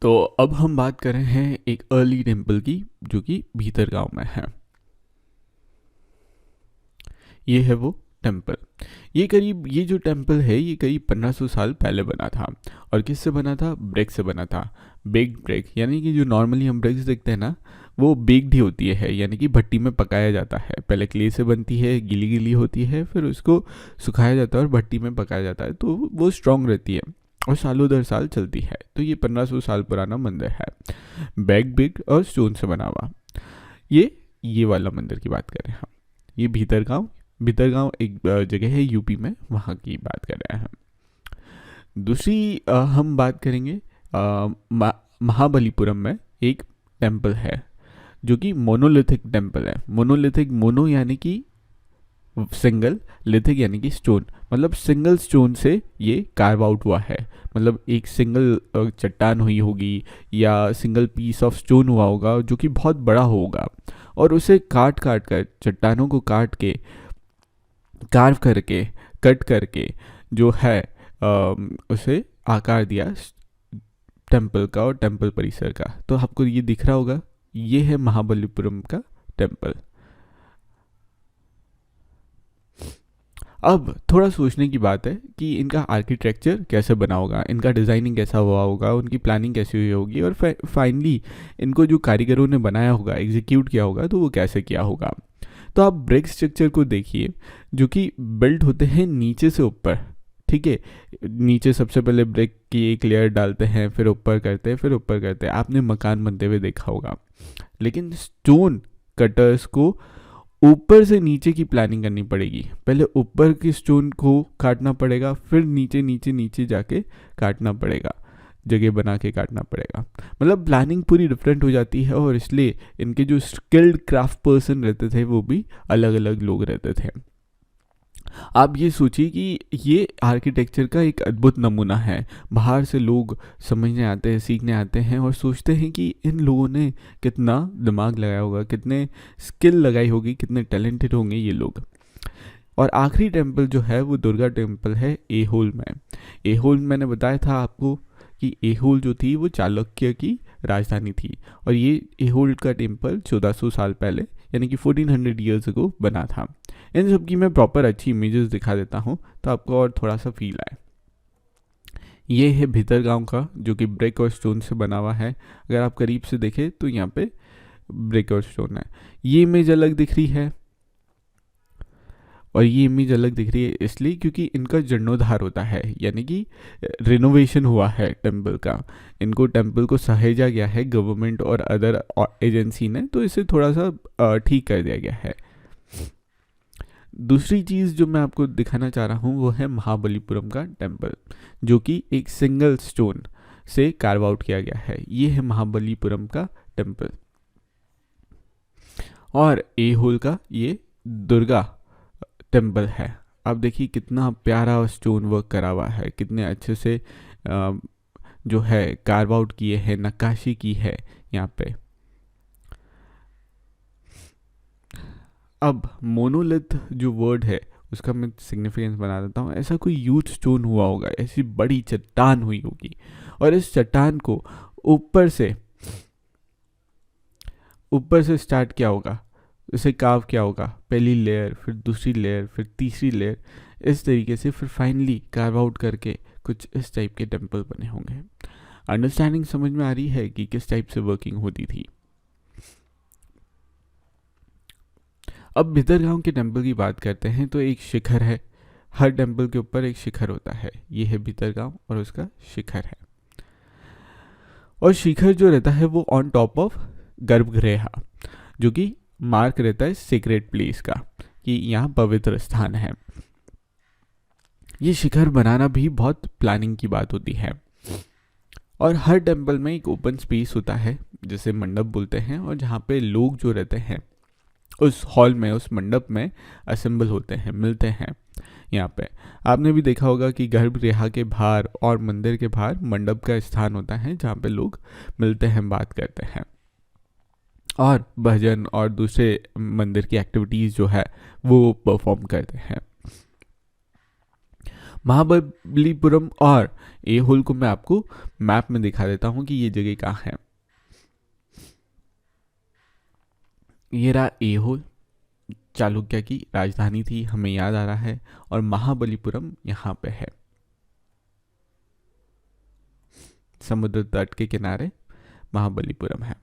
तो अब हम बात कर रहे हैं एक अर्ली टेम्पल की, जो कि भीतरगांव में है। ये है वो टेम्पल। ये जो टेम्पल है ये करीब 1500 साल पहले बना था। और किससे बना था? ब्रिक से बना था। बेक्ड ब्रिक, यानी कि जो नॉर्मली हम ब्रिक्स देखते हैं ना, वो बेक्ड ही होती है, यानी कि भट्टी में पकाया जाता है। पहले क्ले से बनती है, गीली गीली होती है, फिर उसको सुखाया जाता है और भट्टी में पकाया जाता है, तो वो स्ट्रांग रहती है और सालों दर साल चलती है। तो ये 1500 साल पुराना मंदिर है, बेक्ड ब्रिक और स्टोन से बना हुआ। ये वाला मंदिर की बात कर रहे हैं हम। ये भीतरगांव भीतरगांव एक जगह है यूपी में, वहाँ की बात कर रहे हैं। दूसरी हम बात करेंगे महाबलीपुरम में एक टेम्पल है, जो कि मोनोलिथिक टेम्पल है। मोनोलिथिक, मोनो यानी कि सिंगल, लिथिक यानी कि स्टोन, मतलब सिंगल स्टोन से ये कार्व आउट हुआ है। मतलब एक सिंगल चट्टान हुई होगी या सिंगल पीस ऑफ स्टोन हुआ होगा जो कि बहुत बड़ा होगा, और उसे काट काट कर, चट्टानों को काट के, कार्व करके, कट करके जो है उसे आकार दिया टेम्पल का और टेम्पल परिसर का। तो आपको ये दिख रहा होगा, ये है महाबलीपुरम का टेम्पल। अब थोड़ा सोचने की बात है कि इनका आर्किटेक्चर कैसे बना होगा, इनका डिज़ाइनिंग कैसा हुआ होगा, उनकी प्लानिंग कैसी हुई होगी, और फाइनली इनको जो कारीगरों ने बनाया होगा, एग्जीक्यूट किया होगा, तो वो कैसे किया होगा। तो आप ब्रिक स्ट्रक्चर को देखिए, जो कि बिल्ट होते हैं नीचे से ऊपर। ठीक है, नीचे सबसे पहले ब्रिक की एक लेयर डालते हैं, फिर ऊपर करते हैं, फिर ऊपर करते हैं। आपने मकान बनते हुए देखा होगा। लेकिन स्टोन कटर्स को ऊपर से नीचे की प्लानिंग करनी पड़ेगी। पहले ऊपर की स्टोन को काटना पड़ेगा, फिर नीचे नीचे नीचे जाके काटना पड़ेगा, जगह बना के काटना पड़ेगा। मतलब प्लानिंग पूरी डिफरेंट हो जाती है, और इसलिए इनके जो स्किल्ड क्राफ्ट पर्सन रहते थे वो भी अलग अलग लोग रहते थे। आप ये सोचिए कि ये आर्किटेक्चर का एक अद्भुत नमूना है। बाहर से लोग समझने आते हैं, सीखने आते हैं, और सोचते हैं कि इन लोगों ने कितना दिमाग लगाया होगा, कितने स्किल लगाई होगी, कितने टैलेंटेड होंगे ये लोग। और आखिरी टेम्पल जो है वो दुर्गा टेम्पल है एहोल में। एहोल मैंने बताया था आपको कि एहोल जो थी वो चालुक्य की राजधानी थी, और ये एहोल का टेम्पल 1400 साल पहले, यानी कि 1400 ईयर्स अगो बना था। इन सब की मैं प्रॉपर अच्छी इमेजेस दिखा देता हूँ तो आपको और थोड़ा सा फील आए। ये है भीतरगांव का, जो कि ब्रिक और स्टोन से बना हुआ है। अगर आप करीब से देखें तो यहाँ पे ब्रिक और स्टोन है। ये इमेज अलग दिख रही है, और ये इमेज अलग दिख रही है इसलिए क्योंकि इनका जीर्णोद्धार होता है, यानी कि रिनोवेशन हुआ है टेम्पल का। इनको टेम्पल को सहेजा गया है गवर्नमेंट और अदर एजेंसी ने, तो इसे थोड़ा सा ठीक कर दिया गया है। दूसरी चीज़ जो मैं आपको दिखाना चाह रहा हूँ वो है महाबलीपुरम का टेम्पल, जो कि एक सिंगल स्टोन से कार्व आउट किया गया है। ये है महाबलीपुरम का टेम्पल। और एहोल का ये दुर्गा टेम्पल है। आप देखिए कितना प्यारा स्टोन वर्क करा हुआ है, कितने अच्छे से जो है कार्व आउट किए हैं, नक्काशी की है यहाँ पे। अब मोनोलिथ जो वर्ड है उसका मैं सिग्निफिकेंस बना देता हूँ। ऐसा कोई ह्यूज स्टोन हुआ होगा, ऐसी बड़ी चट्टान हुई होगी, और इस चट्टान को ऊपर से स्टार्ट किया होगा, इसे काव किया होगा, पहली लेयर, फिर दूसरी लेयर, फिर तीसरी लेयर, इस तरीके से फिर फाइनली कार्व आउट करके कुछ इस टाइप के टेम्पल बने होंगे। अंडरस्टैंडिंग समझ में आ रही है कि किस टाइप से वर्किंग होती थी। अब भीतरगांव के टेम्पल की बात करते हैं तो एक शिखर है, हर टेम्पल के ऊपर एक शिखर होता है। ये है भीतरगांव और उसका शिखर है, और शिखर जो रहता है वो ऑन टॉप ऑफ गर्भगृह, जो कि मार्क रहता है सीक्रेट प्लेस का, कि यहाँ पवित्र स्थान है। ये शिखर बनाना भी बहुत प्लानिंग की बात होती है, और हर टेम्पल में एक ओपन स्पेस होता है जिसे मंडप बोलते हैं, और जहाँ पे लोग जो रहते हैं उस हॉल में, उस मंडप में असेंबल होते हैं, मिलते हैं। यहाँ पे आपने भी देखा होगा कि गर्भगृह के बाहर और मंदिर के बाहर मंडप का स्थान होता है, जहाँ पे लोग मिलते हैं, बात करते हैं, और भजन और दूसरे मंदिर की एक्टिविटीज़ जो है वो परफॉर्म करते हैं। महाबलीपुरम और ए होल को मैं आपको मैप में दिखा देता हूँ कि ये जगह कहाँ है। ये रहा ए होल, चालुक्य की राजधानी थी, हमें याद आ रहा है, और महाबलीपुरम यहाँ पे है, समुद्र तट के किनारे महाबलीपुरम है।